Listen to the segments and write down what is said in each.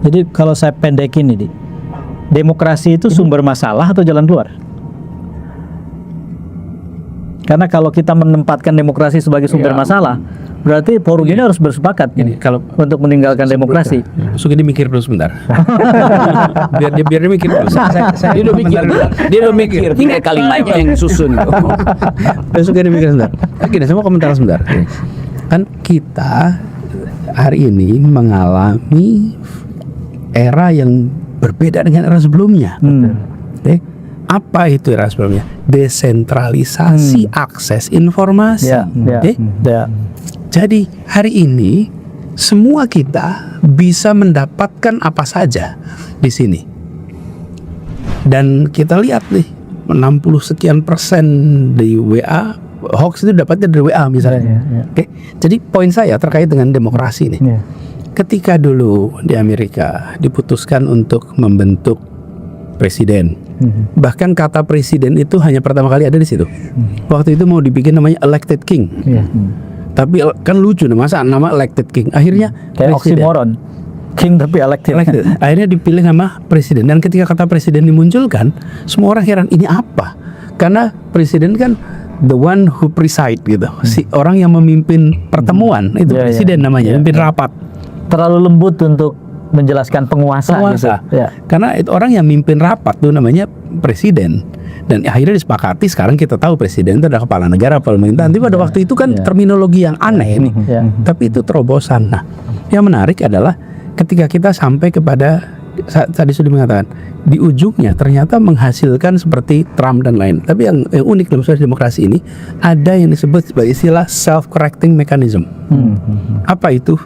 Jadi kalau saya pendekin ini, demokrasi itu sumber masalah atau jalan keluar? Karena kalau kita menempatkan demokrasi sebagai sumber masalah, berarti forum ini harus bersepakat kalau untuk meninggalkan demokrasi. Sugeng mikir dulu sebentar. biar dia mikir dulu. Dia udah mikir. Tinggal kalimatnya yang susun. Sugeng mikir sebentar. Gini, saya mau komentar sebentar. Kan kita hari ini mengalami era yang berbeda dengan era sebelumnya. Apa itu era sebelumnya? Desentralisasi akses informasi. Jadi hari ini semua kita bisa mendapatkan apa saja di sini. Dan kita lihat nih, 60% di WA hoax itu dapatnya dari WA misalnya. Oke. Jadi poin saya terkait dengan demokrasi nih. Ketika dulu di Amerika diputuskan untuk membentuk presiden, bahkan kata presiden itu hanya pertama kali ada di situ. Waktu itu mau dibikin namanya elected king. Tapi kan lucu nih, masa nama elected king. Akhirnya kayak oksimoron, king tapi elected. Akhirnya dipilih nama presiden. Dan ketika kata presiden dimunculkan, semua orang heran, ini apa? Karena presiden kan the one who preside gitu, si orang yang memimpin pertemuan itu presiden namanya, memimpin rapat. Terlalu lembut untuk menjelaskan penguasa. Gitu. Karena itu orang yang mimpin rapat tuh namanya presiden. Dan akhirnya disepakati sekarang kita tahu presiden itu adalah kepala negara, pemerintahan. Tapi pada waktu itu kan terminologi yang aneh nih. Tapi itu terobosan. Nah, yang menarik adalah ketika kita sampai kepada tadi sudah mengatakan di ujungnya ternyata menghasilkan seperti Trump dan lain. Tapi yang unik dalam proses demokrasi ini ada yang disebut sebagai istilah self-correcting mechanism. Apa itu?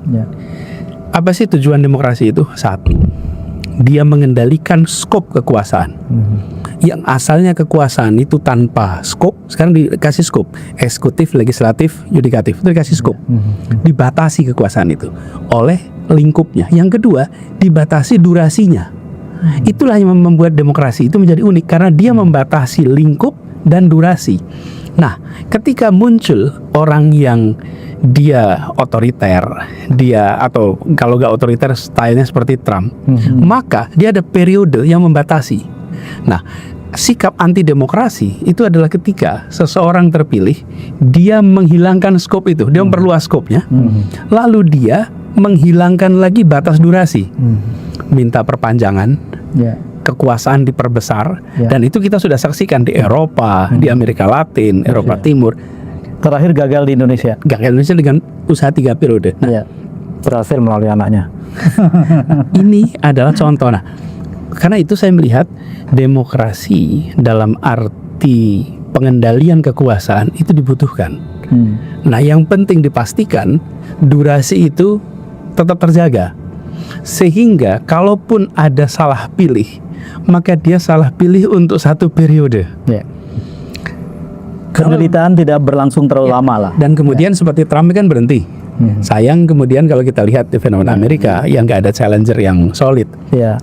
Apa sih tujuan demokrasi itu? Satu, dia mengendalikan skop kekuasaan. Yang asalnya kekuasaan itu tanpa skop, sekarang dikasih skop. Eksekutif, legislatif, yudikatif, itu dikasih skop. Dibatasi kekuasaan itu oleh lingkupnya. Yang kedua, dibatasi durasinya. Itulah yang membuat demokrasi itu menjadi unik, karena dia membatasi lingkup dan durasi. Nah, ketika muncul orang yang dia otoriter, dia atau kalau gak otoriter stylenya seperti Trump, maka dia ada periode yang membatasi. Nah, sikap anti demokrasi itu adalah ketika seseorang terpilih, dia menghilangkan skop itu, dia memperluas skopnya, lalu dia menghilangkan lagi batas durasi, minta perpanjangan, kekuasaan diperbesar, dan itu kita sudah saksikan di Eropa, di Amerika Latin, Eropa Timur. Terakhir gagal di Indonesia. Gagal Indonesia dengan usaha 3 periode. Nah, berhasil melalui anaknya. Ini adalah contoh. Nah, karena itu saya melihat demokrasi dalam arti pengendalian kekuasaan itu dibutuhkan. Nah, yang penting dipastikan durasi itu tetap terjaga. Sehingga kalaupun ada salah pilih, maka dia salah pilih untuk 1 periode. Penderitaan tidak berlangsung terlalu lama lah. Dan kemudian seperti Trump kan berhenti. Sayang kemudian kalau kita lihat di fenomena Amerika yang nggak ada challenger yang solid.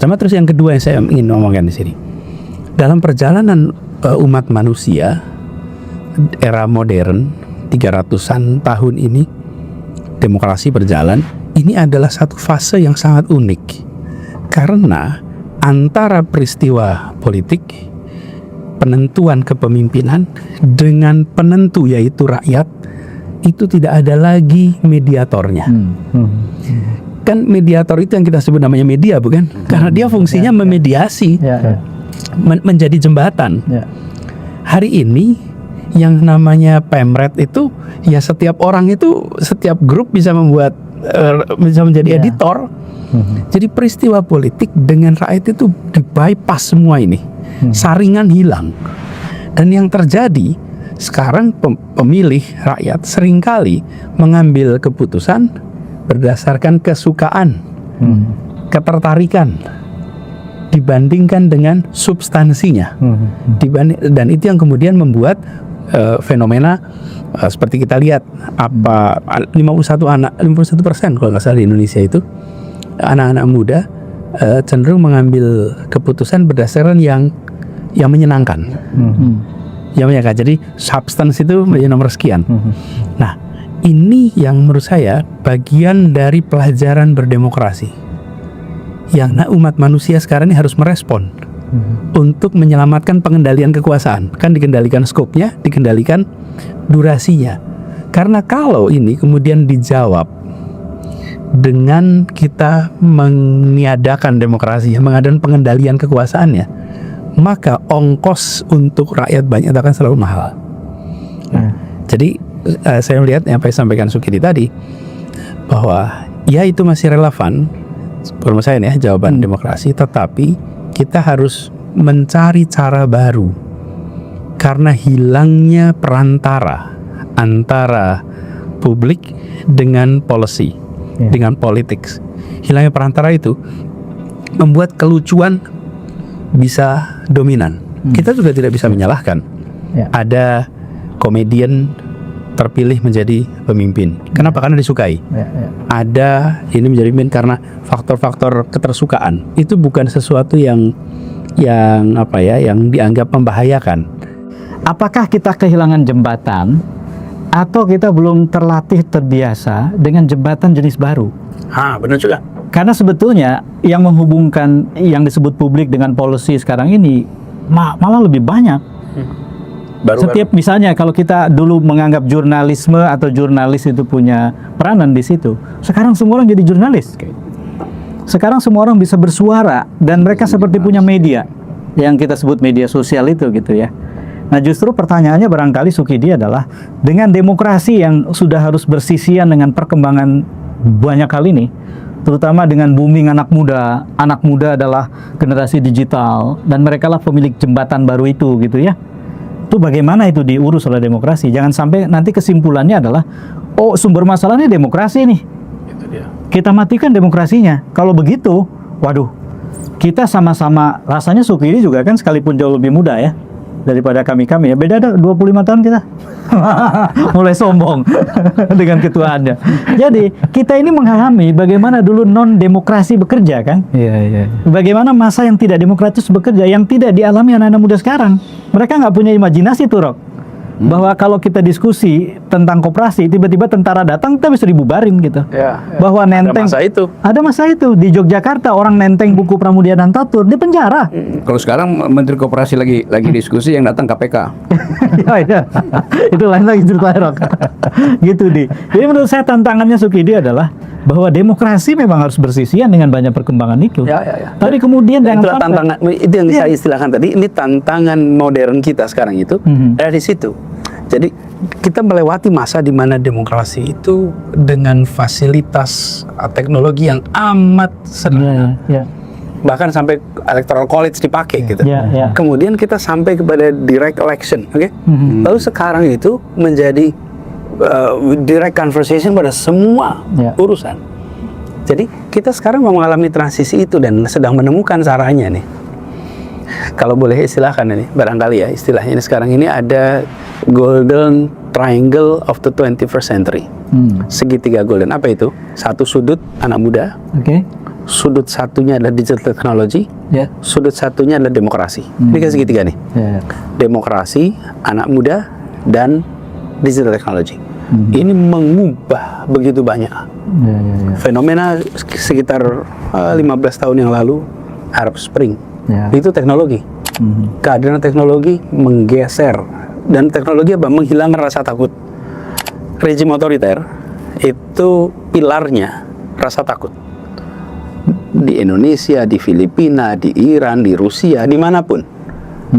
Sama terus yang kedua yang saya ingin ngomongkan di sini, dalam perjalanan umat manusia era modern 300-an tahun ini, demokrasi berjalan. Ini adalah satu fase yang sangat unik karena antara peristiwa politik, penentuan kepemimpinan dengan penentu yaitu rakyat, itu tidak ada lagi mediatornya. Kan mediator itu yang kita sebut namanya media, bukan? Karena dia fungsinya memediasi, menjadi jembatan. Hari ini yang namanya pemret itu ya setiap orang itu, setiap grup bisa membuat, bisa menjadi editor. Jadi peristiwa politik dengan rakyat itu di-bypass semua ini. Saringan hilang. Dan yang terjadi sekarang pemilih rakyat seringkali mengambil keputusan berdasarkan kesukaan, ketertarikan dibandingkan dengan substansinya. Dan itu yang kemudian membuat fenomena seperti kita lihat, apa 51% kalau nggak salah di Indonesia itu anak-anak muda cenderung mengambil keputusan berdasarkan yang menyenangkan. Yang menyenangkan. Jadi substance itu menjadi nomor sekian. Nah, ini yang menurut saya bagian dari pelajaran berdemokrasi. yang umat manusia sekarang ini harus merespon untuk menyelamatkan pengendalian kekuasaan. Kan dikendalikan skopnya, dikendalikan durasinya. Karena kalau ini kemudian dijawab dengan kita meniadakan demokrasi, mengadakan pengendalian kekuasaannya, maka ongkos untuk rakyat banyak akan selalu mahal. Jadi saya melihat yang disampaikan Sukidi tadi, bahwa ya itu masih relevan menurut saya ya jawaban demokrasi, tetapi kita harus mencari cara baru karena hilangnya perantara antara publik dengan policy, dengan politics. Hilangnya perantara itu membuat kelucuan bisa dominan. Kita juga tidak bisa menyalahkan ada komedian terpilih menjadi pemimpin. Kenapa? Karena disukai. Ada ini menjadi pemimpin karena faktor-faktor ketersukaan. Itu bukan sesuatu yang dianggap membahayakan. Apakah kita kehilangan jembatan atau kita belum terbiasa dengan jembatan jenis baru? Benar juga. Karena sebetulnya yang menghubungkan yang disebut publik dengan policy sekarang ini malah lebih banyak. Setiap misalnya kalau kita dulu menganggap jurnalisme atau jurnalis itu punya peranan di situ, sekarang semua orang jadi jurnalis. Sekarang semua orang bisa bersuara dan mereka seperti punya media yang kita sebut media sosial itu gitu ya. Nah justru pertanyaannya barangkali Sukidi adalah dengan demokrasi yang sudah harus bersisian dengan perkembangan banyak hal ini, terutama dengan booming anak muda adalah generasi digital dan mereka lah pemilik jembatan baru itu gitu ya. Itu bagaimana itu diurus oleh demokrasi? Jangan sampai nanti kesimpulannya adalah sumber masalahnya demokrasi nih. Itu dia. Kita matikan demokrasinya. Kalau begitu, waduh, kita sama-sama rasanya Sukidi juga kan sekalipun jauh lebih muda ya daripada kami ya. Beda ada 25 tahun kita. Mulai sombong dengan ketuaannya. Jadi kita ini mengalami bagaimana dulu non demokrasi bekerja kan? Iya. Bagaimana masa yang tidak demokratis bekerja yang tidak dialami anak-anak muda sekarang. Mereka nggak punya imajinasi tuh Rok. Bahwa kalau kita diskusi tentang koperasi, tiba-tiba tentara datang, kita bisa dibubarin gitu. Bahwa nenteng. Ada masa itu di Yogyakarta orang nenteng buku Pramudia dan Tatur di penjara. Kalau sekarang Menteri Koperasi lagi diskusi yang datang KPK. Iya. Itu lain lagi ceritanya Rok. Gitu di. Jadi menurut saya tantangannya Sukidi adalah bahwa demokrasi memang harus bersisian dengan banyak perkembangan itu. Tapi kemudian itulah tantangan itu yang saya istilahkan tadi. Ini tantangan modern kita sekarang itu ada di situ. Jadi kita melewati masa di mana demokrasi itu dengan fasilitas teknologi yang amat sederhana. Bahkan sampai electoral college dipakai gitu. Kemudian kita sampai kepada direct election, oke? Lalu sekarang itu menjadi direct conversation pada semua urusan. Jadi kita sekarang mengalami transisi itu dan sedang menemukan caranya nih. Kalau boleh istilahkan ini, barangkali ya istilahnya ini sekarang ini ada golden triangle of the 21st century. Segitiga golden, apa itu? Satu sudut anak muda, sudut satunya adalah digital technology, sudut satunya adalah demokrasi. Ini kan segitiga nih. Demokrasi, anak muda, dan digital technology. Ini mengubah begitu banyak fenomena sekitar 15 tahun yang lalu, Arab Spring. Itu teknologi. Kehadiran teknologi menggeser dan teknologi apa? Menghilangkan rasa takut. Rezim otoriter itu pilarnya rasa takut. Di Indonesia, di Filipina, di Iran, di Rusia, dimanapun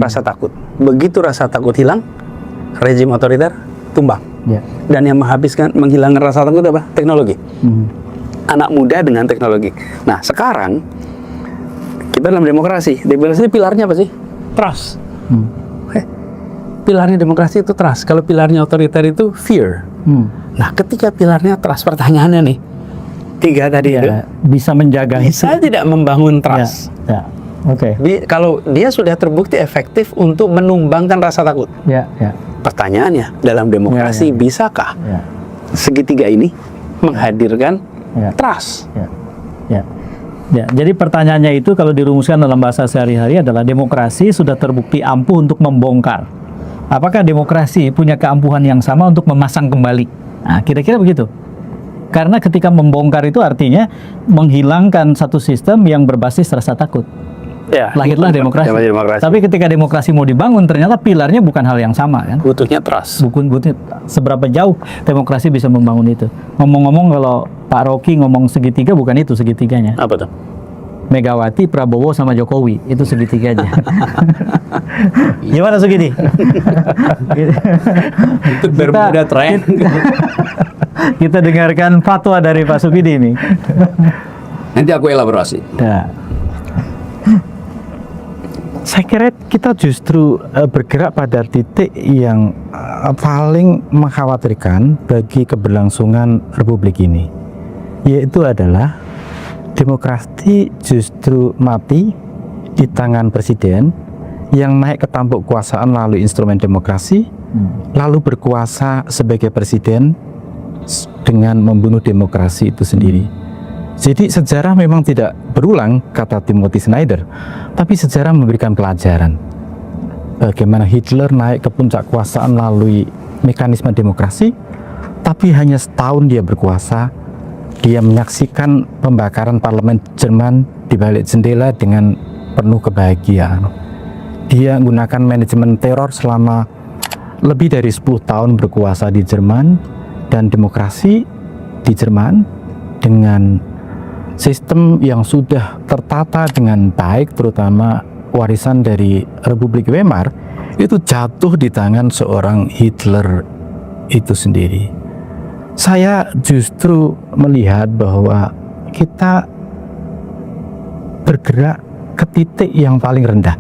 rasa takut. Begitu rasa takut hilang, rezim otoriter tumbang. Dan yang menghilangkan rasa takut apa? Teknologi. Anak muda dengan teknologi. Nah sekarang kita dalam demokrasi. Demokrasi pilarnya apa sih? Trust. Pilarnya demokrasi itu trust. Kalau pilarnya otoriter itu fear. Nah ketika pilarnya trust, pertanyaannya nih, tiga tadi itu bisa menjaga bisa tidak membangun trust. Kalau dia sudah terbukti efektif untuk menumbangkan rasa takut. Pertanyaannya, dalam demokrasi bisakah segitiga ini menghadirkan trust? Jadi pertanyaannya itu kalau dirumuskan dalam bahasa sehari-hari adalah demokrasi sudah terbukti ampuh untuk membongkar. Apakah demokrasi punya keampuhan yang sama untuk memasang kembali? Nah, kira-kira begitu. Karena ketika membongkar itu artinya menghilangkan satu sistem yang berbasis rasa takut. Ya, Lahirlah demokrasi. Tapi ketika demokrasi mau dibangun, ternyata pilarnya bukan hal yang sama kan. butuhnya trust. Butuhnya seberapa jauh demokrasi bisa membangun itu. Ngomong-ngomong, kalau Pak Rocky ngomong segitiga, bukan itu segitiganya. Apa tuh? Megawati, Prabowo, sama Jokowi, itu segitiganya. Gimana Sugidi? Itu Bermuda Triangle. Kita dengarkan fatwa dari Pak Sugidi ini. Nanti aku elaborasi. Nah, Saya kira kita justru bergerak pada titik yang paling mengkhawatirkan bagi keberlangsungan Republik ini, yaitu adalah demokrasi justru mati di tangan presiden yang naik ke tampuk kekuasaan melalui instrumen demokrasi, lalu berkuasa sebagai presiden dengan membunuh demokrasi itu sendiri. Jadi sejarah memang tidak berulang, kata Timothy Snyder, tapi sejarah memberikan pelajaran bagaimana Hitler naik ke puncak kekuasaan melalui mekanisme demokrasi, tapi hanya setahun dia berkuasa, dia menyaksikan pembakaran parlemen Jerman di balik jendela dengan penuh kebahagiaan. Dia menggunakan manajemen teror selama lebih dari 10 tahun berkuasa di Jerman, dan demokrasi di Jerman dengan sistem yang sudah tertata dengan baik, terutama warisan dari Republik Weimar, itu jatuh di tangan seorang Hitler itu sendiri. Saya justru melihat bahwa kita bergerak ke titik yang paling rendah,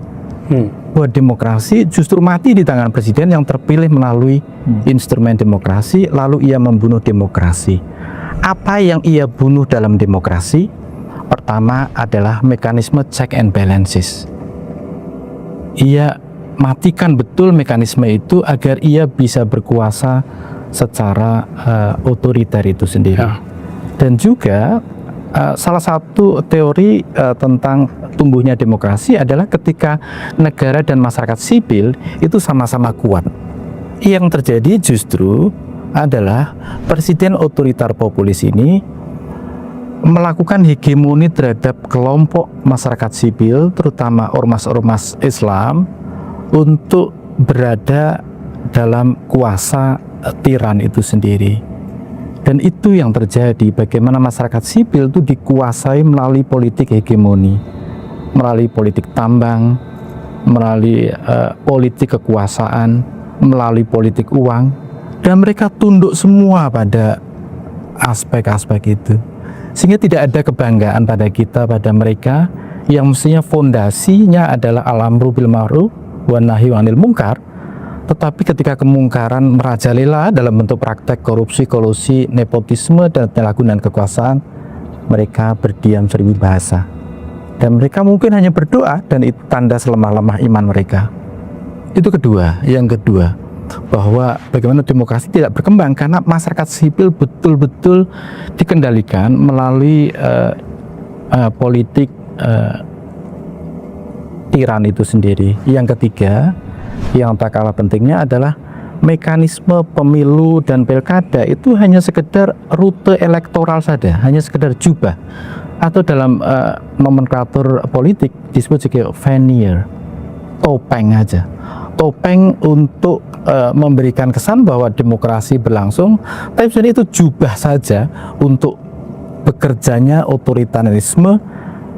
bahwa demokrasi justru mati di tangan presiden yang terpilih melalui instrumen demokrasi, lalu ia membunuh demokrasi. Apa yang ia bunuh dalam demokrasi? Pertama adalah mekanisme check and balances. Ia matikan betul mekanisme itu agar ia bisa berkuasa secara otoriter itu sendiri. Dan juga salah satu teori tentang tumbuhnya demokrasi adalah ketika negara dan masyarakat sipil itu sama-sama kuat. Yang terjadi justru adalah presiden otoriter populis ini melakukan hegemoni terhadap kelompok masyarakat sipil, terutama ormas-ormas Islam, untuk berada dalam kuasa tiran itu sendiri. Dan itu yang terjadi, bagaimana masyarakat sipil itu dikuasai melalui politik hegemoni, melalui politik tambang, melalui politik kekuasaan, melalui politik uang. Dan mereka tunduk semua pada aspek-aspek itu. Sehingga tidak ada kebanggaan pada kita, pada mereka yang mestinya fondasinya adalah al-amru bil ma'ruf wa nahyu 'anil munkar. Tetapi ketika kemungkaran merajalela dalam bentuk praktek korupsi, kolusi, nepotisme, dan penyalahgunaan kekuasaan, mereka berdiam seribu bahasa. Dan mereka mungkin hanya berdoa, dan itu tanda selemah-lemah iman mereka. Itu kedua. Yang kedua, bahwa bagaimana demokrasi tidak berkembang karena masyarakat sipil betul-betul dikendalikan melalui politik tiran itu sendiri. Yang ketiga, yang tak kalah pentingnya adalah mekanisme pemilu dan pilkada itu hanya sekedar rute elektoral saja, hanya sekedar jubah, atau dalam nomenklatur politik disebut sebagai veneer, topeng aja. Topeng untuk memberikan kesan bahwa demokrasi berlangsung, tapi sebenarnya itu jubah saja untuk bekerjanya otoritarisme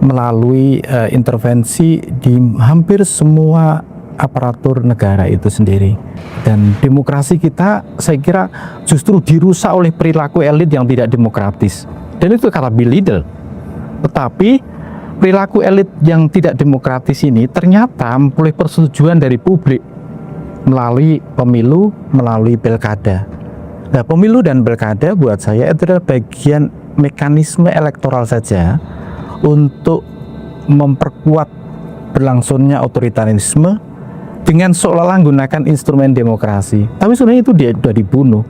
melalui intervensi di hampir semua aparatur negara itu sendiri. Dan demokrasi kita, saya kira, justru dirusak oleh perilaku elit yang tidak demokratis. Dan itu kata Bill Liddell. Tetapi perilaku elit yang tidak demokratis ini ternyata memperoleh persetujuan dari publik melalui pemilu, melalui pilkada. Nah, pemilu dan pilkada buat saya itu adalah bagian mekanisme elektoral saja untuk memperkuat berlangsungnya otoritarisme dengan seolah-olah menggunakan instrumen demokrasi. Tapi sebenarnya itu sudah dibunuh.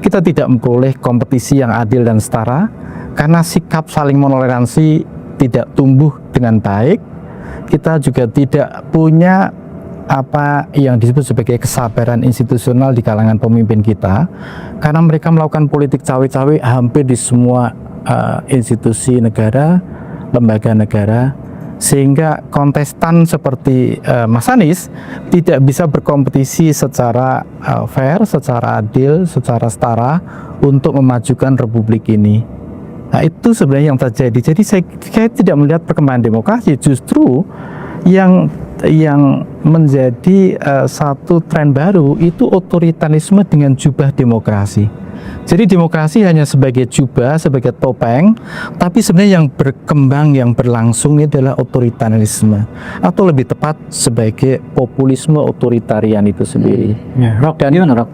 Kita tidak memperoleh kompetisi yang adil dan setara karena sikap saling menoleransi tidak tumbuh dengan baik. Kita juga tidak punya apa yang disebut sebagai kesabaran institusional di kalangan pemimpin kita, karena mereka melakukan politik cawe-cawe hampir di semua institusi negara, lembaga negara, sehingga kontestan seperti Mas Anies tidak bisa berkompetisi secara fair, secara adil, secara setara untuk memajukan republik ini. Nah, itu sebenarnya yang terjadi. Jadi saya tidak melihat perkembangan demokrasi, justru yang menjadi satu tren baru itu otoritarisme dengan jubah demokrasi. Jadi demokrasi hanya sebagai jubah, sebagai topeng, tapi sebenarnya yang berkembang, yang berlangsung ini adalah otoritarisme, atau lebih tepat sebagai populisme otoritarian itu sendiri. Rok, dan gimana Rok?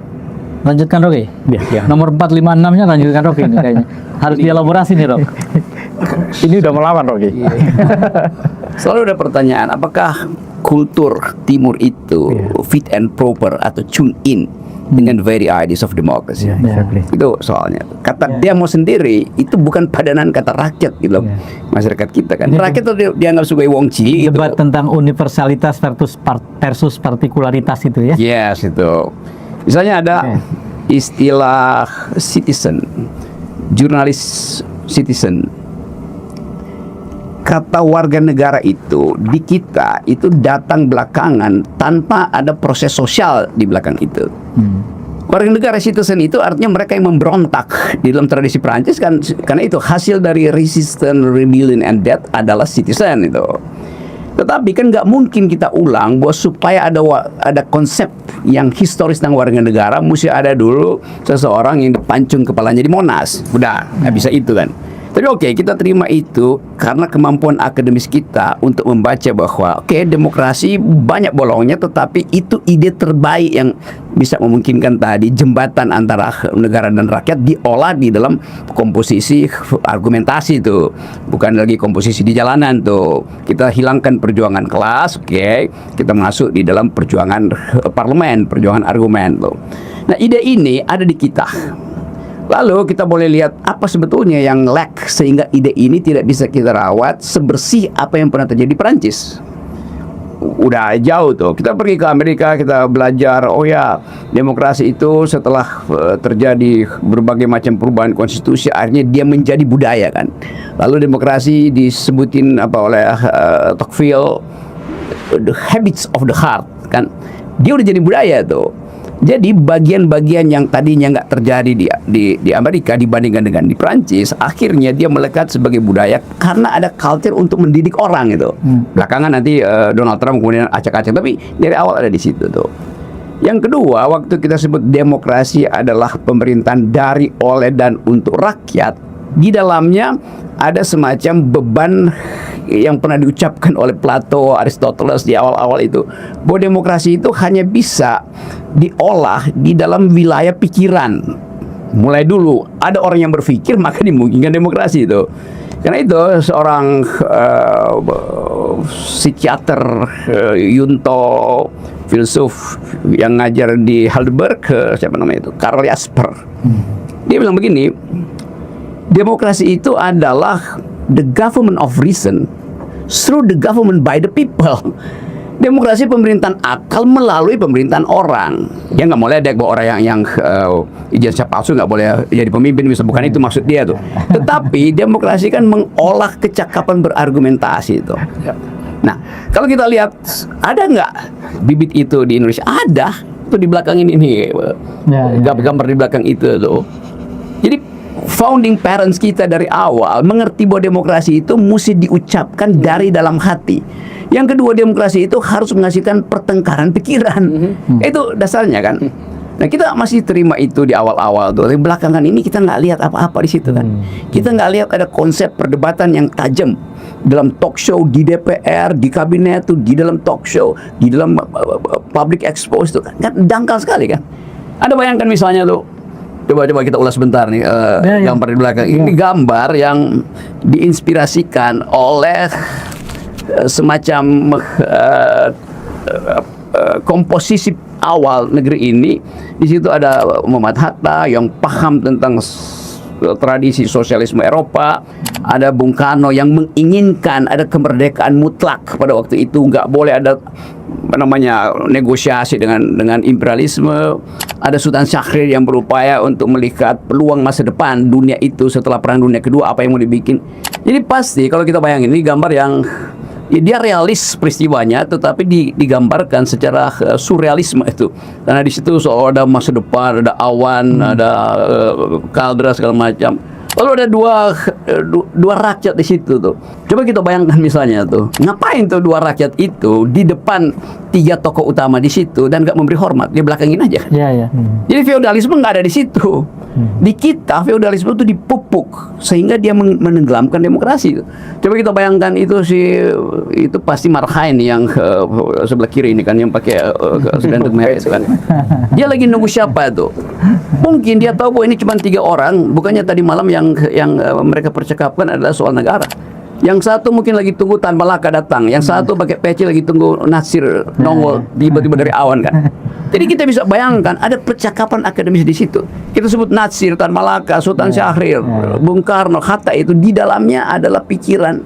Lanjutkan Rok ya? Ya. Nomor 456-nya lanjutkan Rok ini kayaknya. Harus dielaborasi nih Rok. Ini udah melawan Rocky. Selalu ada pertanyaan, apakah kultur Timur itu fit and proper atau tune in dengan very ideas of democracy? Exactly. Itu soalnya. Kata demo sendiri itu bukan padanan kata rakyat gitu, masyarakat kita kan. Rakyat itu dianggap sebagai wong cilik. Debat tentang universalitas versus partikularitas itu ya? Yes, itu. Misalnya ada istilah citizen, jurnalis citizen. Kata warga negara itu di kita itu datang belakangan tanpa ada proses sosial di belakang itu. Warga negara citizen itu artinya mereka yang memberontak di dalam tradisi Prancis kan, karena itu hasil dari resistance, rebellion and death adalah citizen itu. Tetapi kan nggak mungkin kita ulang bahwa supaya ada konsep yang historis tentang warga negara mesti ada dulu seseorang yang dipancung kepalanya di Monas. Udah, nggak bisa itu kan. Tapi oke, kita terima itu karena kemampuan akademis kita untuk membaca bahwa demokrasi banyak bolongnya, tetapi itu ide terbaik yang bisa memungkinkan tadi jembatan antara negara dan rakyat diolah di dalam komposisi argumentasi itu, bukan lagi komposisi di jalanan tuh. Kita hilangkan perjuangan kelas, kita masuk di dalam perjuangan parlemen, perjuangan argumen tuh. Nah, ide ini ada di kita. Lalu kita boleh lihat apa sebetulnya yang lack sehingga ide ini tidak bisa kita rawat sebersih apa yang pernah terjadi di Perancis. Udah jauh tuh. Kita pergi ke Amerika, kita belajar, demokrasi itu setelah terjadi berbagai macam perubahan konstitusi, akhirnya dia menjadi budaya kan. Lalu demokrasi disebutin oleh Tocqueville, the habits of the heart kan. Dia udah jadi budaya tuh. Jadi bagian-bagian yang tadinya nggak terjadi di Amerika dibandingkan dengan di Prancis, akhirnya dia melekat sebagai budaya karena ada culture untuk mendidik orang itu. Belakangan nanti Donald Trump kemudian acak-acak, tapi dari awal ada di situ tuh. Yang kedua, waktu kita sebut demokrasi adalah pemerintahan dari, oleh, dan untuk rakyat, di dalamnya ada semacam beban yang pernah diucapkan oleh Plato, Aristoteles di awal-awal itu, bahwa demokrasi itu hanya bisa diolah di dalam wilayah pikiran. Mulai dulu ada orang yang berpikir, maka dimungkinkan demokrasi itu. Karena itu seorang psikiater Junto, filsuf yang ngajar di Heidelberg, siapa namanya itu, Karl Jasper. Dia bilang begini, demokrasi itu adalah the government of reason through the government by the people. Demokrasi pemerintahan akal melalui pemerintahan orang. Ya nggak boleh ada orang yang ijazah palsu nggak boleh jadi pemimpin, bisa bukan itu maksud dia tuh. Tetapi demokrasi kan mengolah kecakapan berargumentasi itu. Nah, kalau kita lihat ada nggak bibit itu di Indonesia? Ada. Itu di belakang ini nih, gambar di belakang itu tuh. Jadi founding parents kita dari awal mengerti bahwa demokrasi itu mesti diucapkan dari dalam hati. Yang kedua, demokrasi itu harus menghasilkan pertengkaran pikiran. Itu dasarnya kan. Nah, kita masih terima itu di awal-awal tuh. Tapi belakangan ini kita nggak lihat apa-apa di situ kan. Kita nggak lihat ada konsep perdebatan yang tajam dalam talk show di DPR, di kabinet tuh, di dalam talk show, di dalam public expose tuh kan dangkal sekali kan. Ada bayangkan misalnya tuh, coba kita ulas sebentar nih gambar di belakang. Ini gambar yang diinspirasikan oleh semacam komposisi awal negeri ini. Di situ ada Muhammad Hatta yang paham tentang tradisi sosialisme Eropa, ada Bung Karno yang menginginkan ada kemerdekaan mutlak pada waktu itu, nggak boleh ada negosiasi dengan imperialisme. Ada Sultan Syahrir yang berupaya untuk melihat peluang masa depan dunia itu setelah Perang Dunia Kedua, apa yang mau dibikin. Jadi pasti kalau kita bayangin ini gambar yang dia realis peristiwanya, tetapi digambarkan secara surrealisme itu. Karena di situ soal ada masa depan, ada awan, ada kaldera segala macam. Lalu ada dua rakyat di situ tuh. Coba kita bayangkan misalnya tuh, ngapain tuh dua rakyat itu di depan 3 tokoh utama di situ dan nggak memberi hormat, dia belakangin aja kan? Iya. Jadi feodalisme nggak ada di situ. Di kita feodalisme itu dipupuk sehingga dia menenggelamkan demokrasi. Coba kita bayangkan itu pasti Marhain yang sebelah kiri ini kan, yang pakai selendang merah itu kan. Dia lagi nunggu siapa tuh? Mungkin dia tahu bahwa ini cuma 3 orang. Bukannya tadi malam yang mereka percakapkan adalah soal negara. Yang satu mungkin lagi tunggu Tan Malaka datang, yang satu pakai peci lagi tunggu Nasir nongol tiba-tiba dari awan kan. Jadi kita bisa bayangkan ada percakapan akademis di situ. Kita sebut Nasir, Tan Malaka, Sultan Syahrir, Bung Karno, Hatta, itu di dalamnya adalah pikiran.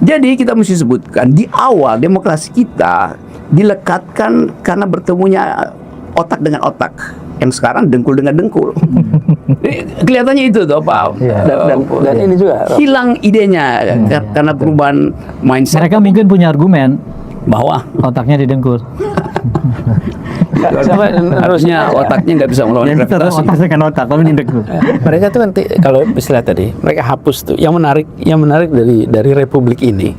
Jadi kita mesti sebutkan di awal demokrasi kita dilekatkan karena bertemunya otak dengan otak. Yang sekarang dengkul dengan dengkul. Kelihatannya itu tuh Pak. Dan ini juga hilang idenya karena perubahan mindset. Mereka mungkin punya argumen bahwa otaknya didengkul. harusnya otaknya nggak bisa melawan Yang kita tahu gravitasi. otak dengan otak, tapi didengkul. mereka tuh nanti kalau istilah tadi mereka hapus tuh. Yang menarik dari Republik ini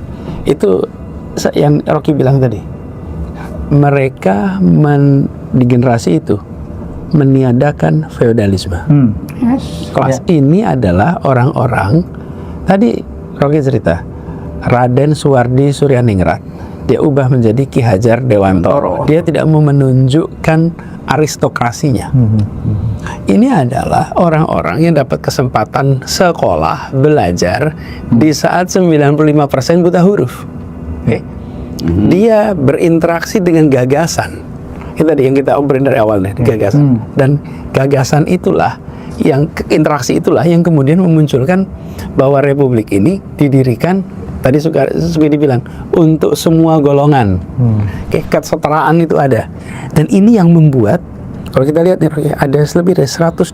itu yang Rocky bilang tadi. Mereka di generasi itu meniadakan feodalisme. Kelas ini adalah orang-orang tadi Rocky cerita Raden Suwardi Suryaningrat, dia ubah menjadi Ki Hajar Dewantoro. Dia tidak mau menunjukkan aristokrasinya. Ini adalah orang-orang yang dapat kesempatan sekolah, belajar di saat 95% buta huruf. Dia berinteraksi dengan gagasan. Itu tadi yang kita obrolin dari awal nih, gagasan. Dan gagasan itulah interaksi itulah yang kemudian memunculkan bahwa Republik ini didirikan tadi seperti dibilang untuk semua golongan. Kesetaraan itu ada. Dan ini yang membuat kalau kita lihat nih ada lebih dari 120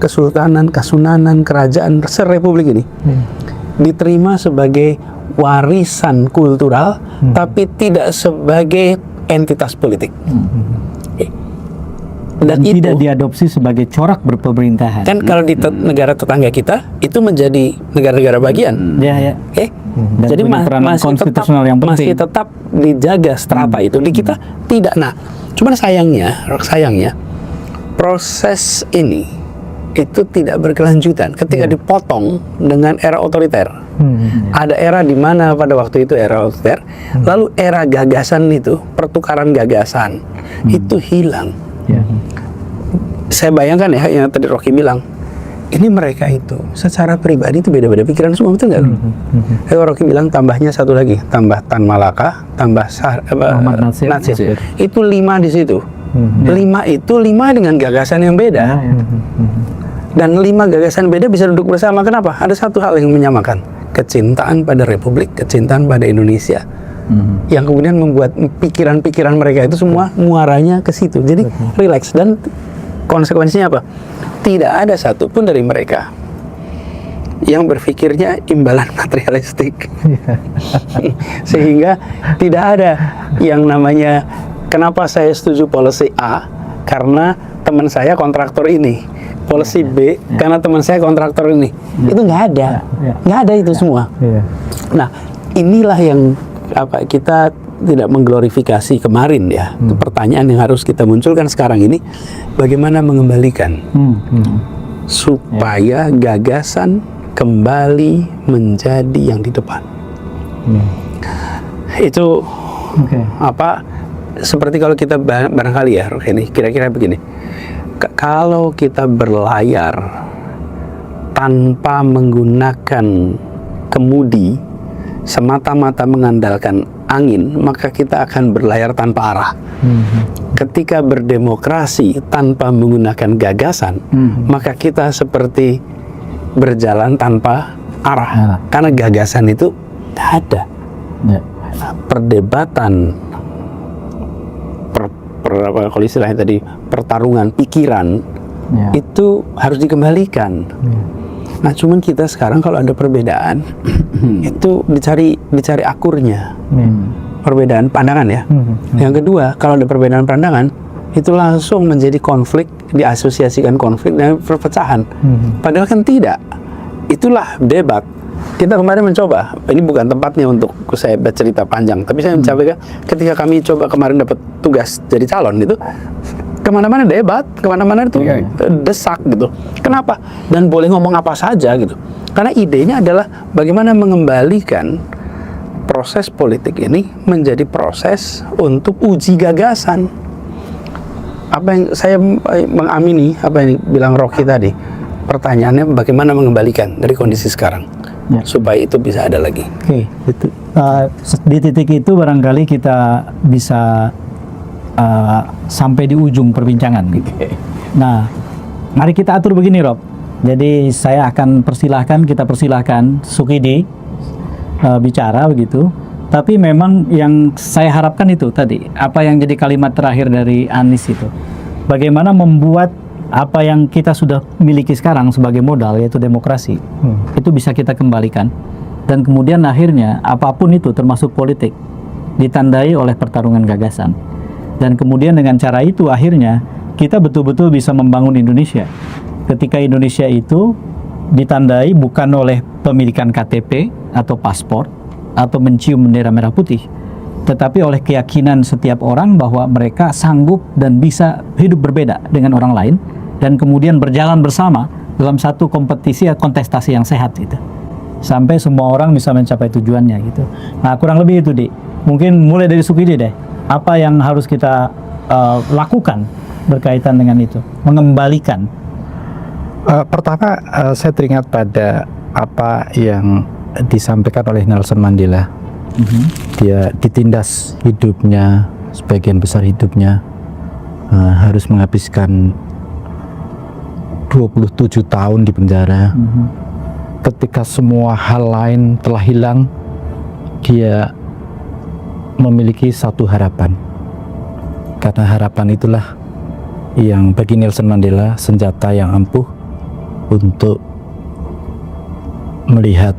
kesultanan, kasunanan, kerajaan se-Republik ini diterima sebagai warisan kultural tapi tidak sebagai entitas politik. Dan itu tidak diadopsi sebagai corak berpemerintahan. kan kalau di negara tetangga kita itu menjadi negara-negara bagian. Ya. Dan Jadi punya peranan konstitusional yang penting. masih tetap dijaga strata itu. Di kita tidak. Nah, cuman sayangnya proses ini itu tidak berkelanjutan ketika dipotong dengan era otoriter. Ada era di mana pada waktu itu era otoriter, lalu era gagasan itu, pertukaran gagasan itu hilang. Saya bayangkan ya yang tadi Rocky bilang, ini mereka itu secara pribadi itu beda-beda pikiran semua, betul nggak? Rocky bilang tambahnya satu lagi, tambah Tan Malaka, tambah Muhammad Nasir. Itu 5 di situ. 5 dengan gagasan yang beda. Dan 5 gagasan beda bisa duduk bersama. Kenapa? Ada satu hal yang menyamakan, kecintaan pada Republik, kecintaan pada Indonesia. Yang kemudian membuat pikiran-pikiran mereka itu semua muaranya ke situ. Jadi relax. Dan konsekuensinya apa? Tidak ada satupun dari mereka yang berpikirnya imbalan materialistik. Sehingga tidak ada yang namanya kenapa saya setuju policy A karena teman saya kontraktor ini, policy B karena teman saya kontraktor ini. Itu nggak ada. Nggak ada itu semua. Nah, inilah yang kita tidak mengglorifikasi kemarin ya. Itu pertanyaan yang harus kita munculkan sekarang ini, bagaimana mengembalikan supaya gagasan kembali menjadi yang di depan. Itu seperti kalau kita barangkali ya ini kira-kira begini, kalau kita berlayar tanpa menggunakan kemudi, semata-mata mengandalkan angin, maka kita akan berlayar tanpa arah. Ketika berdemokrasi tanpa menggunakan gagasan, maka kita seperti berjalan tanpa arah. Karena gagasan itu tidak ada. Perdebatan kalau istilahnya tadi pertarungan pikiran itu harus dikembalikan. Nah, cuman kita sekarang kalau ada perbedaan itu dicari akurnya. Perbedaan pandangan ya. Yang kedua, kalau ada perbedaan pandangan itu langsung menjadi konflik, diasosiasikan konflik dan perpecahan. Padahal kan tidak. Itulah debat. Kita kemarin mencoba, ini bukan tempatnya untuk saya bercerita panjang, tapi saya mencoba ketika kami coba kemarin dapat tugas jadi calon itu, kemana-mana debat, kemana-mana itu desak gitu. Kenapa? Dan boleh ngomong apa saja gitu. Karena idenya adalah bagaimana mengembalikan proses politik ini menjadi proses untuk uji gagasan. Apa yang saya mengamini, apa yang bilang Rocky tadi, pertanyaannya bagaimana mengembalikan dari kondisi sekarang supaya itu bisa ada lagi. Oke, itu di titik itu barangkali kita bisa sampai di ujung perbincangan gitu. Nah, mari kita atur begini, Rob. Jadi saya akan kita persilahkan Sukidi bicara begitu. Tapi memang yang saya harapkan itu tadi, apa yang jadi kalimat terakhir dari Anies itu, bagaimana membuat apa yang kita sudah miliki sekarang sebagai modal, yaitu demokrasi, itu bisa kita kembalikan. Dan kemudian akhirnya apapun itu termasuk politik ditandai oleh pertarungan gagasan. Dan kemudian dengan cara itu akhirnya kita betul-betul bisa membangun Indonesia. Ketika Indonesia itu ditandai bukan oleh pemilikan KTP atau paspor atau mencium bendera merah putih, tetapi oleh keyakinan setiap orang bahwa mereka sanggup dan bisa hidup berbeda dengan orang lain dan kemudian berjalan bersama dalam satu kompetisi atau kontestasi yang sehat gitu. Sampai semua orang bisa mencapai tujuannya gitu. Nah, kurang lebih itu, Di. Mungkin mulai dari Sukidi deh. Apa yang harus kita lakukan berkaitan dengan itu? Mengembalikan. Pertama, saya teringat pada apa yang disampaikan oleh Nelson Mandela. Dia ditindas hidupnya, sebagian besar hidupnya harus menghabiskan 27 tahun di penjara. Ketika semua hal lain telah hilang, dia memiliki satu harapan. Karena harapan itulah yang bagi Nelson Mandela senjata yang ampuh untuk melihat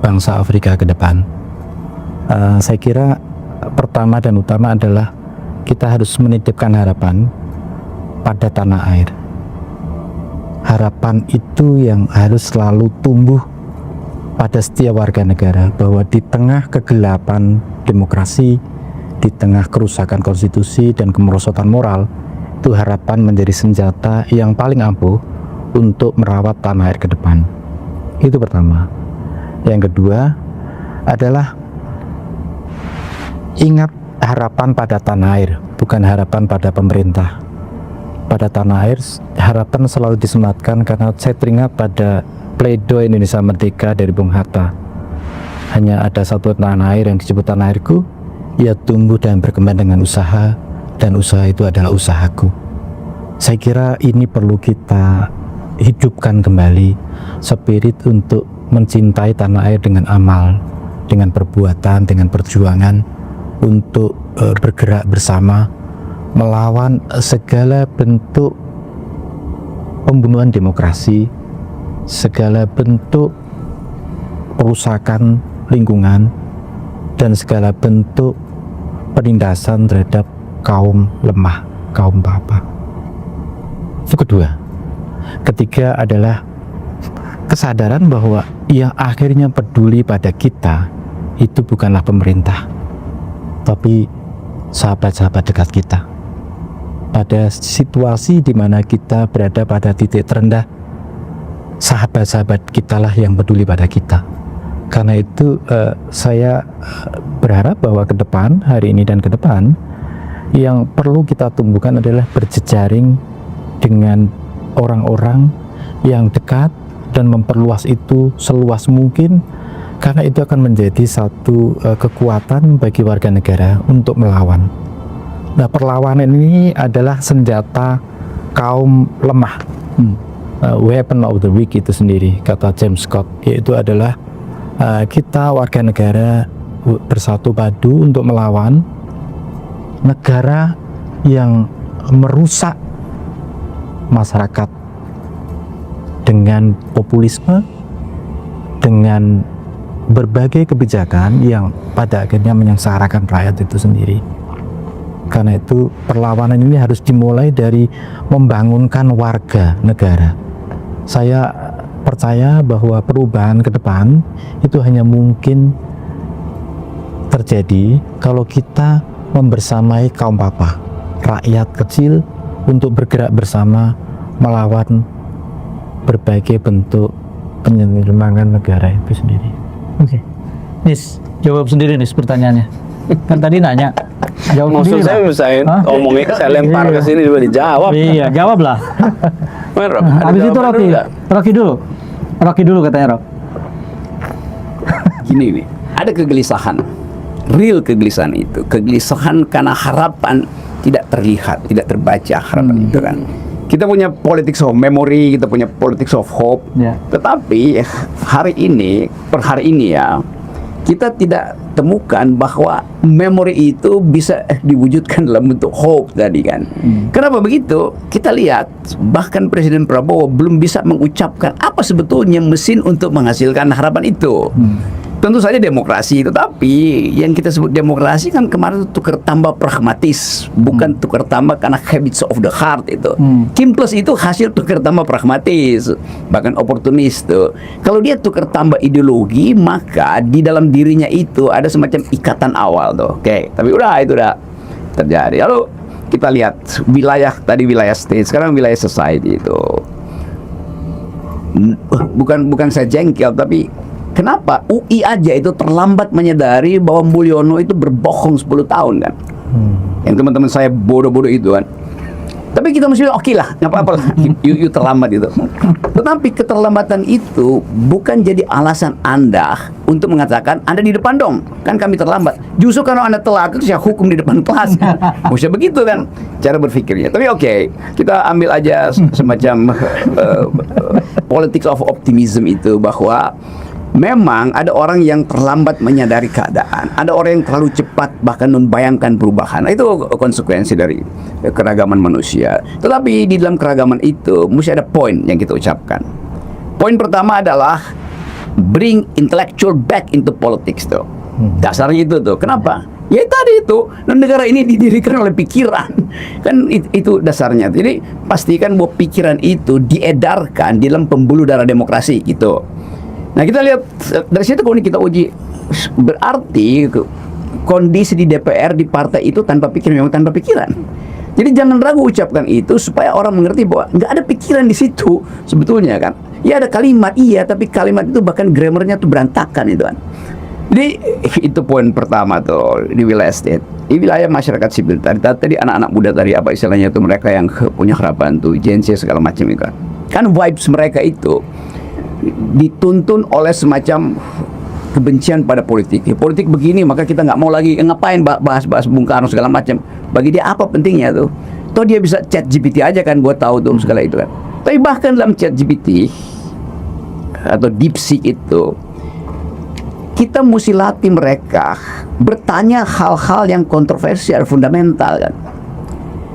bangsa Afrika ke depan. Saya kira pertama dan utama adalah kita harus menitipkan harapan pada tanah air. Harapan itu yang harus selalu tumbuh pada setiap warga negara, bahwa di tengah kegelapan demokrasi, di tengah kerusakan konstitusi dan kemerosotan moral, itu harapan menjadi senjata yang paling ampuh untuk merawat tanah air ke depan. Itu pertama. Yang kedua adalah ingat harapan pada tanah air, bukan harapan pada pemerintah. Pada tanah air, harapan selalu disematkan karena saya teringat pada pledoi Indonesia Merdeka dari Bung Hatta. Hanya ada satu tanah air yang disebut tanah airku, ia tumbuh dan berkembang dengan usaha, dan usaha itu adalah usahaku. Saya kira ini perlu kita hidupkan kembali, spirit untuk mencintai tanah air dengan amal, dengan perbuatan, dengan perjuangan untuk bergerak bersama melawan segala bentuk pembunuhan demokrasi, segala bentuk perusakan lingkungan, dan segala bentuk penindasan terhadap kaum lemah, kaum bapa. Itu kedua. Ketiga adalah kesadaran bahwa yang akhirnya peduli pada kita itu bukanlah pemerintah, tapi sahabat-sahabat dekat kita. Pada situasi di mana kita berada pada titik terendah, sahabat-sahabat kitalah yang peduli pada kita. Karena itu saya berharap bahwa ke depan, hari ini dan ke depan, yang perlu kita tumbuhkan adalah berjejaring dengan orang-orang yang dekat dan memperluas itu seluas mungkin, karena itu akan menjadi satu kekuatan bagi warga negara untuk melawan. Nah, perlawanan ini adalah senjata kaum lemah, weapon of the weak itu sendiri, kata James Scott, yaitu adalah kita warga negara bersatu padu untuk melawan negara yang merusak masyarakat dengan populisme, dengan berbagai kebijakan yang pada akhirnya menyengsarakan rakyat itu sendiri. Karena itu perlawanan ini harus dimulai dari membangunkan warga negara. Saya percaya bahwa perubahan ke depan itu hanya mungkin terjadi kalau kita membersamai kaum papa, rakyat kecil, untuk bergerak bersama melawan berbagai bentuk penyelenggaraan negara itu sendiri. Oke. Nis, jawab sendiri nih pertanyaannya. Kan tadi nanya. Jawab Maksud sendiri. saya Hah? omongnya saya lempar ke sini juga dijawab. Iya, jawab lah. Habis itu Rocky dulu katanya Rock. Gini nih, ada kegelisahan, real kegelisahan itu, kegelisahan karena harapan tidak terlihat, tidak terbaca harapan itu kan. Kita punya politics of memory, kita punya politics of hope, tetapi hari ini, per hari ini ya, kita tidak temukan bahwa memori itu bisa diwujudkan dalam bentuk hope tadi kan. Kenapa begitu? Kita lihat bahkan Presiden Prabowo belum bisa mengucapkan apa sebetulnya mesin untuk menghasilkan harapan itu. Tentu saja demokrasi, tetapi yang kita sebut demokrasi kan kemarin tukar tambah pragmatis, bukan tukar tambah karena habits of the heart itu. Kim Plus itu hasil tukar tambah pragmatis, bahkan oportunis tuh. Kalau dia tukar tambah ideologi, maka di dalam dirinya itu ada semacam ikatan awal tuh. Oke, tapi itu udah terjadi. Lalu kita lihat wilayah, tadi wilayah state, sekarang wilayah society itu. Bukan saya jengkel, tapi kenapa UI aja itu terlambat menyadari bahwa Mulyono itu berbohong 10 tahun kan? Yang teman-teman saya bodoh-bodoh itu kan. Tapi kita mesti oke lah, nggak apa-apa lah, you terlambat itu. Tetapi keterlambatan itu bukan jadi alasan Anda untuk mengatakan Anda di depan dong, kan kami terlambat. Justru kalau Anda telat itu saya hukum di depan kelas. Bisa begitu kan cara berpikirnya. Tapi oke, kita ambil aja semacam politics of optimism itu, bahwa memang ada orang yang terlambat menyadari keadaan, ada orang yang terlalu cepat bahkan membayangkan perubahan. Itu konsekuensi dari keragaman manusia. Tetapi di dalam keragaman itu mesti ada poin yang kita ucapkan. Poin pertama adalah bring intellectual back into politics tuh. Dasarnya itu tuh. Kenapa? Ya tadi itu, negara ini didirikan oleh pikiran. Kan itu dasarnya. Jadi pastikan bahwa pikiran itu diedarkan di dalam pembuluh darah demokrasi gitu. Nah kita lihat dari situ kalau kita uji, berarti kondisi di DPR, di partai itu tanpa pikiran, memang tanpa pikiran. Jadi jangan ragu ucapkan itu supaya orang mengerti bahwa nggak ada pikiran di situ sebetulnya kan. Ya ada kalimat, iya, tapi kalimat itu bahkan grammarnya tuh berantakan itu kan. Jadi itu poin pertama tuh di wilayah state. Di wilayah masyarakat sipil tadi anak-anak muda tadi, apa istilahnya itu, mereka yang punya harapan tuh, Gen Z segala macam itu kan. Kan vibes mereka itu dituntun oleh semacam kebencian pada politik. Ya, politik begini maka kita nggak mau lagi, ngapain bahas-bahas Bung Karno segala macam. Bagi dia apa pentingnya tuh? Toh dia bisa chat GPT aja kan, buat tahu tuh segala itu kan. Tapi bahkan dalam chat GPT atau DeepSeek itu, kita mesti latih mereka bertanya hal-hal yang kontroversial, fundamental kan.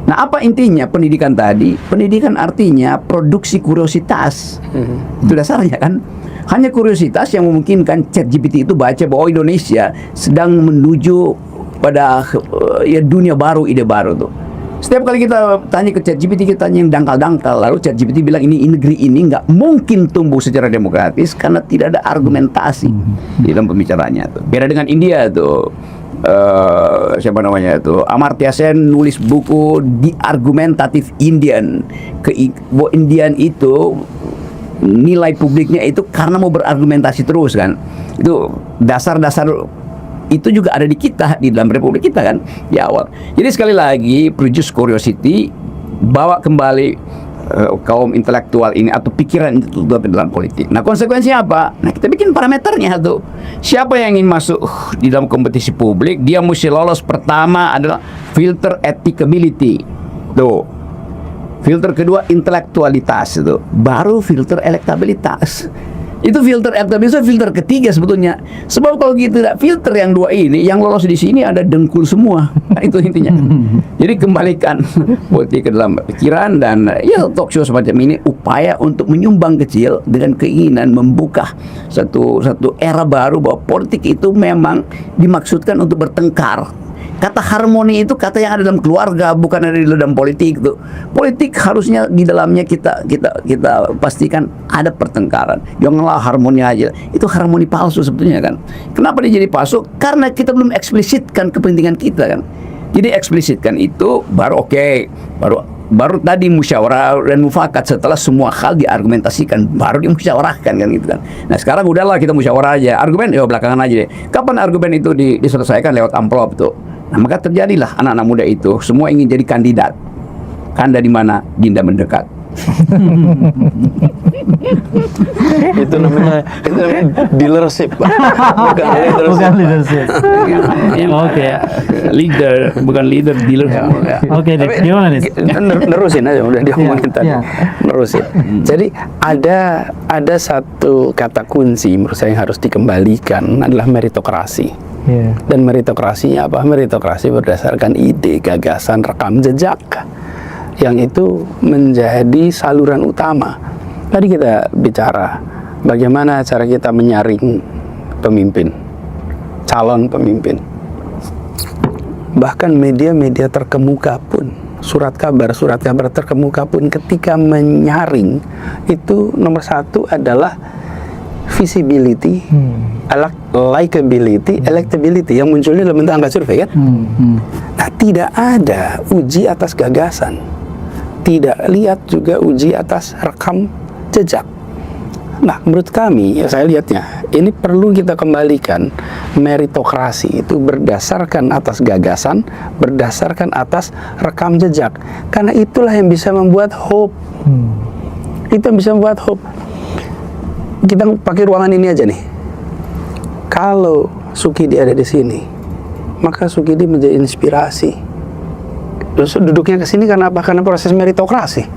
Nah, apa intinya pendidikan tadi? Pendidikan artinya produksi kuriositas. Itu dasarnya kan. Hanya kuriositas yang memungkinkan ChatGPT itu baca bahwa Indonesia sedang menuju pada ya dunia baru, ide baru tuh. Setiap kali kita tanya ke ChatGPT, kita tanya yang dangkal-dangkal, lalu ChatGPT bilang ini negeri ini nggak mungkin tumbuh secara demokratis karena tidak ada argumentasi di dalam pembicaraannya tuh. Beda dengan India tuh. Siapa namanya itu, Amartya Sen nulis buku The Argumentative Indian. Bahwa Indian itu nilai publiknya itu karena mau berargumentasi terus kan. Itu dasar-dasar itu juga ada di kita, di dalam republik kita kan di awal. Jadi sekali lagi, produce curiosity, bawa kembali kaum intelektual ini atau pikiran itu dalam politik. Nah, konsekuensinya apa? Nah, kita bikin parameternya tuh. Siapa yang ingin masuk di dalam kompetisi publik, dia mesti lolos. Pertama adalah filter ethicability. Tuh. Filter kedua intelektualitas itu. Baru filter elektabilitas. Itu filter elektabilitas, filter ketiga sebetulnya. Sebab kalau kita tidak filter yang dua ini, yang lolos di sini ada dengkul semua. Nah, itu intinya. Jadi kembalikan politik ke dalam pikiran, dan ya talk show semacam ini upaya untuk menyumbang kecil dengan keinginan membuka satu era baru bahwa politik itu memang dimaksudkan untuk bertengkar. Kata harmoni itu kata yang ada dalam keluarga, bukan ada di dalam politik tuh. Politik harusnya di dalamnya kita pastikan ada pertengkaran. Janganlah harmoni aja. Itu harmoni palsu sebetulnya kan. Kenapa dia jadi palsu? Karena kita belum eksplisitkan kepentingan kita kan. Jadi eksplisitkan itu baru oke. Baru tadi musyawarah dan mufakat, setelah semua hal diargumentasikan baru dimusyawarahkan kan gitu kan. Nah sekarang udahlah kita musyawarah aja, argumen ya belakangan aja deh. Kapan argumen itu diselesaikan? Lewat amplop tuh. Nah maka terjadilah anak-anak muda itu semua ingin jadi kandidat. Kanda di mana? Dinda mendekat. Itu namanya dealership, Bukan leadership. Oke. leader, bukan leader, dealer. Oke, Dik. Gimana nih? Nerusin aja, udah diomongin tadi. Iya. Nerusin. Jadi ada satu kata kunci menurut saya yang harus dikembalikan adalah meritokrasi. Iya. Dan meritokrasinya apa? Meritokrasi berdasarkan ide, gagasan, rekam jejak, yang itu menjadi saluran utama. Tadi kita bicara bagaimana cara kita menyaring pemimpin, calon pemimpin. Bahkan media-media terkemuka pun, surat kabar terkemuka pun ketika menyaring itu nomor satu adalah visibility, likability, electability yang munculnya dalam bentuk angka survei kan. Nah, tidak ada uji atas gagasan, tidak lihat juga uji atas rekam jejak. Nah, menurut kami, ya saya lihatnya, ini perlu kita kembalikan meritokrasi itu berdasarkan atas gagasan, berdasarkan atas rekam jejak. Karena itulah yang bisa membuat hope. Itu yang bisa membuat hope. Kita pakai ruangan ini aja nih. Kalau Sukidi ada di sini, maka Sukidi menjadi inspirasi. Terus duduknya ke sini karena apa? Karena proses meritokrasi.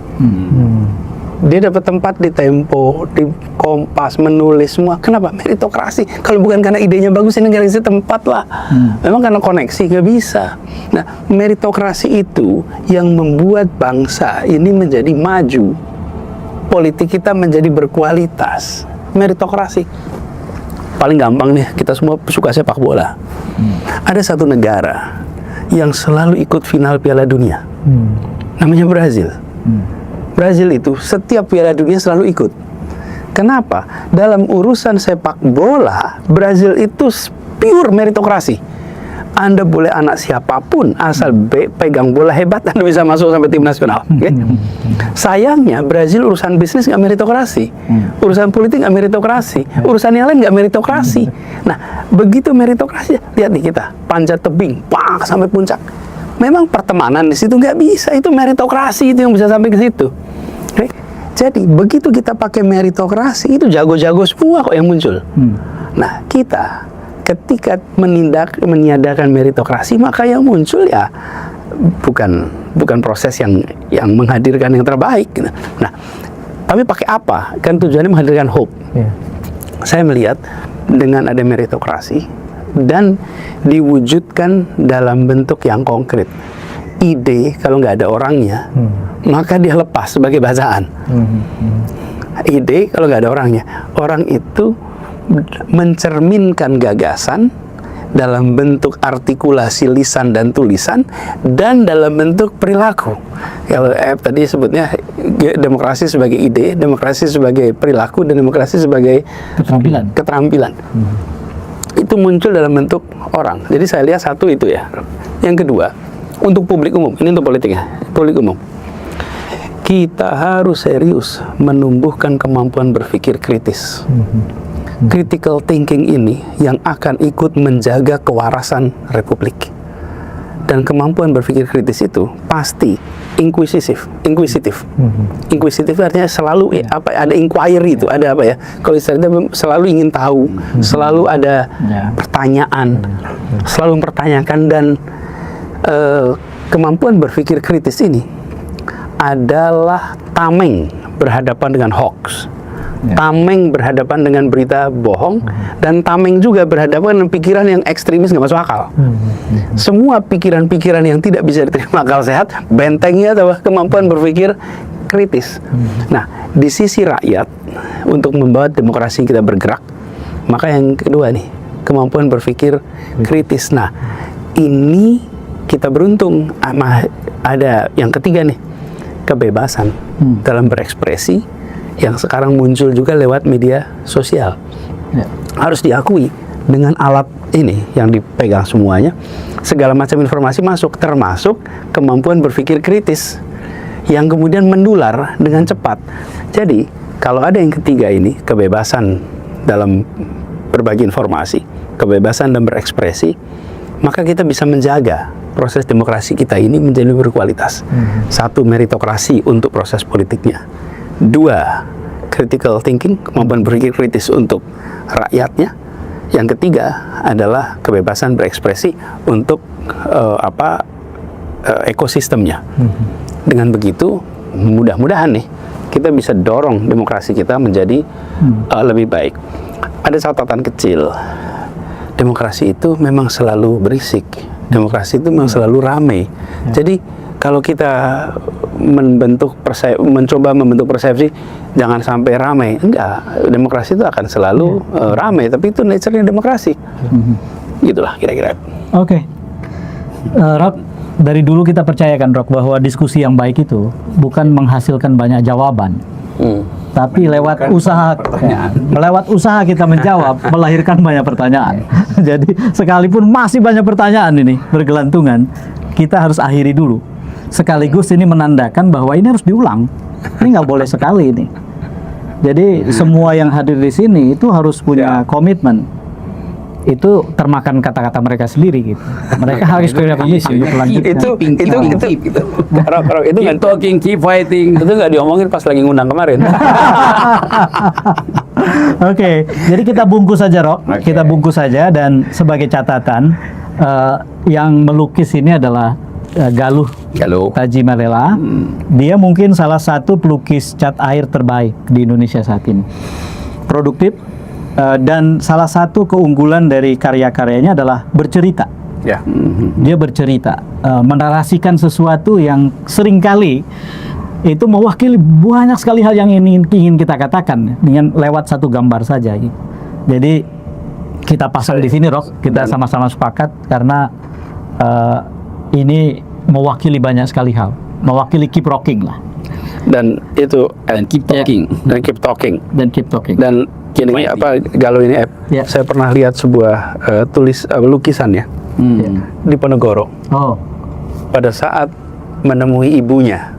Dia dapat tempat di Tempo, di Kompas, menulis semua. Kenapa? Meritokrasi. Kalau bukan karena idenya bagus, ini nggak bisa tempat lah. Memang karena koneksi, nggak bisa. Nah, meritokrasi itu yang membuat bangsa ini menjadi maju. Politik kita menjadi berkualitas. Meritokrasi. Paling gampang nih, kita semua suka sepak bola. Ada satu negara yang selalu ikut final Piala Dunia. Namanya Brazil. Brazil itu setiap Piala Dunia selalu ikut. Kenapa? Dalam urusan sepak bola, Brazil itu pure meritokrasi. Anda boleh anak siapapun, asal pegang bola hebat, Anda bisa masuk sampai tim nasional. Okay? Sayangnya, Brazil urusan bisnis nggak meritokrasi, urusan politik nggak meritokrasi, urusan yang lain nggak meritokrasi. Nah, begitu meritokrasi, lihat nih kita, panjat tebing, sampai puncak. Memang pertemanan di situ nggak bisa, itu meritokrasi itu yang bisa sampai ke situ. Okay? Jadi begitu kita pakai meritokrasi, itu jago-jago semua kok yang muncul. Nah, kita ketika meniadakan meritokrasi, maka yang muncul ya bukan proses yang menghadirkan yang terbaik. Nah, tapi pakai apa? Kan tujuannya menghadirkan hope. Saya melihat dengan ada meritokrasi dan diwujudkan dalam bentuk yang konkret. Ide kalau nggak ada orangnya, maka dia lepas sebagai bacaan. Ide kalau nggak ada orangnya, orang itu mencerminkan gagasan dalam bentuk artikulasi lisan dan tulisan dan dalam bentuk perilaku. Kalau tadi sebutnya demokrasi sebagai ide, demokrasi sebagai perilaku, dan demokrasi sebagai keterampilan. Itu muncul dalam bentuk orang. Jadi saya lihat satu itu ya. Yang kedua, untuk publik umum, ini untuk politiknya, publik umum. Kita harus serius menumbuhkan kemampuan berpikir kritis. Critical thinking ini yang akan ikut menjaga kewarasan Republik. Dan kemampuan berpikir kritis itu pasti inquisitif. Inquisitif artinya selalu ada inquiry itu, ada apa ya? Kalau istilahnya selalu ingin tahu, selalu ada pertanyaan, selalu mempertanyakan, dan kemampuan berpikir kritis ini adalah tameng berhadapan dengan hoax. tameng berhadapan dengan berita bohong, dan tameng juga berhadapan dengan pikiran yang ekstremis nggak masuk akal. Semua pikiran-pikiran yang tidak bisa diterima akal sehat, bentengnya adalah kemampuan berpikir kritis. Nah, di sisi rakyat untuk membawa demokrasi kita bergerak, maka yang kedua nih, kemampuan berpikir kritis. Nah, ini kita beruntung ada yang ketiga nih, kebebasan dalam berekspresi yang sekarang muncul juga lewat media sosial. Harus diakui, dengan alat ini yang dipegang semuanya, segala macam informasi masuk, termasuk kemampuan berpikir kritis yang kemudian mendular dengan cepat. Jadi kalau ada yang ketiga ini, kebebasan dalam berbagi informasi, kebebasan dalam berekspresi, maka kita bisa menjaga proses demokrasi kita ini menjadi berkualitas. Satu, meritokrasi untuk proses politiknya. Dua, critical thinking, kemampuan berpikir kritis untuk rakyatnya. Yang ketiga adalah kebebasan berekspresi untuk ekosistemnya. Dengan begitu, mudah-mudahan nih kita bisa dorong demokrasi kita menjadi lebih baik. Ada catatan kecil. Demokrasi itu memang selalu berisik. Demokrasi itu memang selalu ramai. Jadi kalau kita mencoba membentuk persepsi jangan sampai ramai, enggak. Demokrasi itu akan selalu ramai, tapi itu nature-nya demokrasi. Gitulah kira-kira. Oke. Rock, dari dulu kita percayakan, Rock, bahwa diskusi yang baik itu bukan menghasilkan banyak jawaban. Tapi lewat usaha kita menjawab melahirkan banyak pertanyaan. Jadi sekalipun masih banyak pertanyaan ini bergelantungan, kita harus akhiri dulu. Sekaligus ini menandakan bahwa ini harus diulang. Ini nggak boleh sekali ini. Jadi semua yang hadir di sini itu harus punya komitmen. Itu termakan kata-kata mereka sendiri gitu. Mereka harus punya komisi untuk melanjutkan. Itu Keep talking, keep fighting. Itu nggak diomongin pas lagi ngundang kemarin. Oke, jadi kita bungkus saja, Rock. Kita bungkus saja, dan sebagai catatan, yang melukis ini adalah Galuh Taji Malela. Dia mungkin salah satu pelukis cat air terbaik di Indonesia saat ini. Produktif, dan salah satu keunggulan dari karya-karyanya adalah bercerita. Dia bercerita, menarasikan sesuatu yang seringkali itu mewakili banyak sekali hal yang ingin kita katakan dengan lewat satu gambar saja. Jadi kita pasang di sini, Rock, kita sama-sama sepakat karena ini mewakili banyak sekali hal, mewakili keep rocking lah. Dan itu keep talking. Dan keep talking. Dan keep talking. Dan gini, Galuh ini saya pernah lihat sebuah lukisannya di Ponorogo. Pada saat menemui ibunya.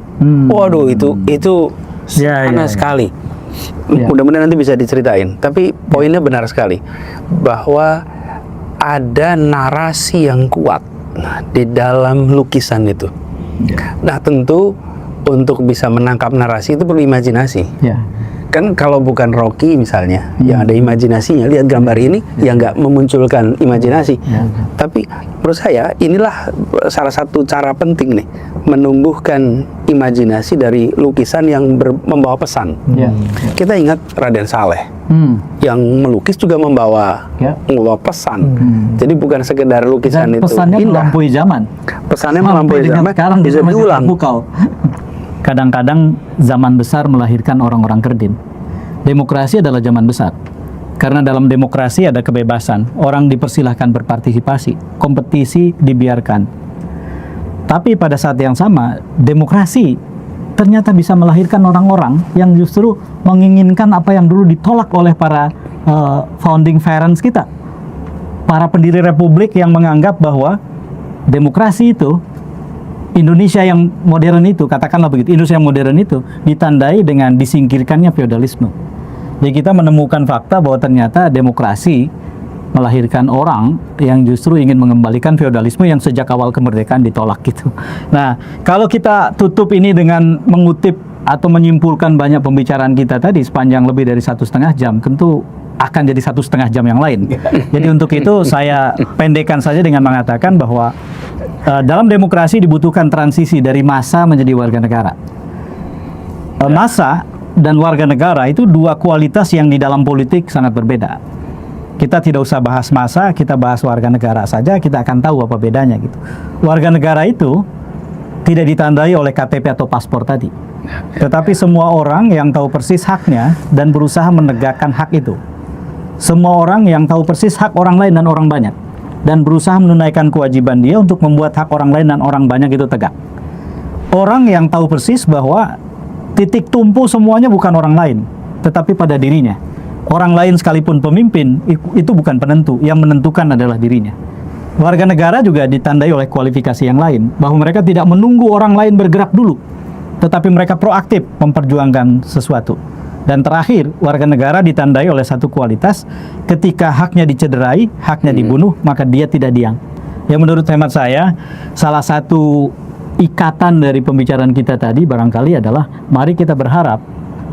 Waduh, itu aneh sekali. Mudah-mudahan nanti bisa diceritain. Tapi poinnya benar sekali bahwa ada narasi yang kuat di dalam lukisan itu. Nah, tentu untuk bisa menangkap narasi itu perlu imajinasi. Kan kalau bukan Rocky misalnya, yang ada imajinasinya, lihat gambar ini, yang nggak memunculkan imajinasi. Tapi menurut saya inilah salah satu cara penting nih, menumbuhkan imajinasi dari lukisan yang membawa pesan. Kita ingat Raden Saleh, yang melukis juga membawa pesan. Jadi bukan sekedar lukisan. Dan itu pesannya indah. melampaui zaman. Pesannya melampaui zaman, sekarang bisa diulang. Kadang-kadang zaman besar melahirkan orang-orang kerdil. Demokrasi adalah zaman besar. Karena dalam demokrasi ada kebebasan. Orang dipersilahkan berpartisipasi. Kompetisi dibiarkan. Tapi pada saat yang sama, demokrasi ternyata bisa melahirkan orang-orang yang justru menginginkan apa yang dulu ditolak oleh para founding parents kita. Para pendiri republik yang menganggap bahwa demokrasi itu, Indonesia yang modern itu, katakanlah begitu, Indonesia yang modern itu ditandai dengan disingkirkannya feodalisme. Jadi kita menemukan fakta bahwa ternyata demokrasi melahirkan orang yang justru ingin mengembalikan feodalisme yang sejak awal kemerdekaan ditolak gitu. Nah, kalau kita tutup ini dengan mengutip atau menyimpulkan banyak pembicaraan kita tadi sepanjang lebih dari 1,5 jam, tentu akan jadi 1,5 jam yang lain. Jadi untuk itu saya pendekkan saja dengan mengatakan bahwa dalam demokrasi dibutuhkan transisi dari massa menjadi warga negara. Massa dan warga negara itu dua kualitas yang di dalam politik sangat berbeda. Kita tidak usah bahas massa, kita bahas warga negara saja, kita akan tahu apa bedanya gitu. Warga negara itu tidak ditandai oleh KTP atau paspor tadi, tetapi semua orang yang tahu persis haknya dan berusaha menegakkan hak itu. Semua orang yang tahu persis hak orang lain dan orang banyak, dan berusaha menunaikan kewajiban dia untuk membuat hak orang lain dan orang banyak itu tegak. Orang yang tahu persis bahwa titik tumpu semuanya bukan orang lain, tetapi pada dirinya. Orang lain sekalipun pemimpin, itu bukan penentu, yang menentukan adalah dirinya. Warga negara juga ditandai oleh kualifikasi yang lain, bahwa mereka tidak menunggu orang lain bergerak dulu, tetapi mereka proaktif memperjuangkan sesuatu. Dan terakhir, warga negara ditandai oleh satu kualitas, ketika haknya dicederai, haknya dibunuh, maka dia tidak diam. Yang menurut hemat saya, salah satu ikatan dari pembicaraan kita tadi barangkali adalah, mari kita berharap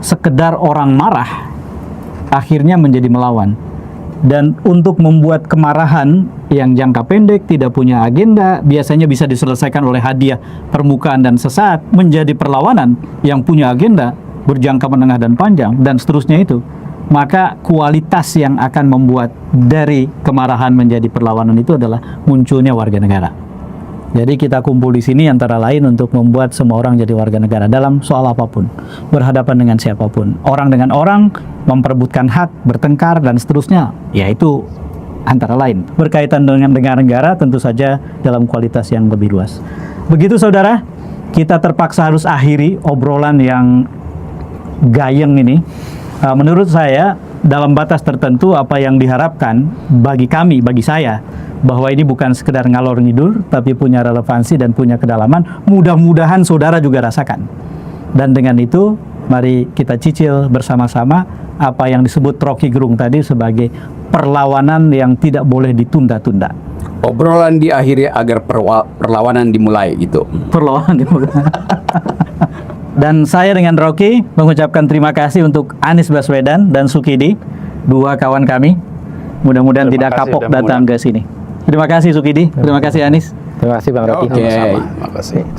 sekedar orang marah akhirnya menjadi melawan. Dan untuk membuat kemarahan yang jangka pendek, tidak punya agenda, biasanya bisa diselesaikan oleh hadiah permukaan dan sesaat, menjadi perlawanan yang punya agenda berjangka menengah dan panjang, dan seterusnya itu. Maka kualitas yang akan membuat dari kemarahan menjadi perlawanan itu adalah munculnya warga negara. Jadi kita kumpul di sini antara lain untuk membuat semua orang jadi warga negara dalam soal apapun, berhadapan dengan siapapun, orang dengan orang, memperebutkan hak, bertengkar dan seterusnya. Yaitu antara lain berkaitan dengan negara tentu saja dalam kualitas yang lebih luas. Begitu saudara, kita terpaksa harus akhiri obrolan yang gayeng ini. Menurut saya dalam batas tertentu apa yang diharapkan bagi kami, bagi saya, bahwa ini bukan sekedar ngalor ngidur, tapi punya relevansi dan punya kedalaman. Mudah-mudahan saudara juga rasakan. Dan dengan itu, mari kita cicil bersama-sama apa yang disebut Rocky Gerung tadi sebagai perlawanan yang tidak boleh ditunda-tunda. Obrolan diakhiri agar perlawanan dimulai gitu. Perlawanan dimulai. Dan saya dengan Rocky mengucapkan terima kasih untuk Anies Baswedan dan Sukidi, dua kawan kami. Mudah-mudahan tidak kapok datang ke sini. Terima kasih Sukidi, terima kasih Anies. Terima kasih Bang Rocky. Oke. Terima kasih.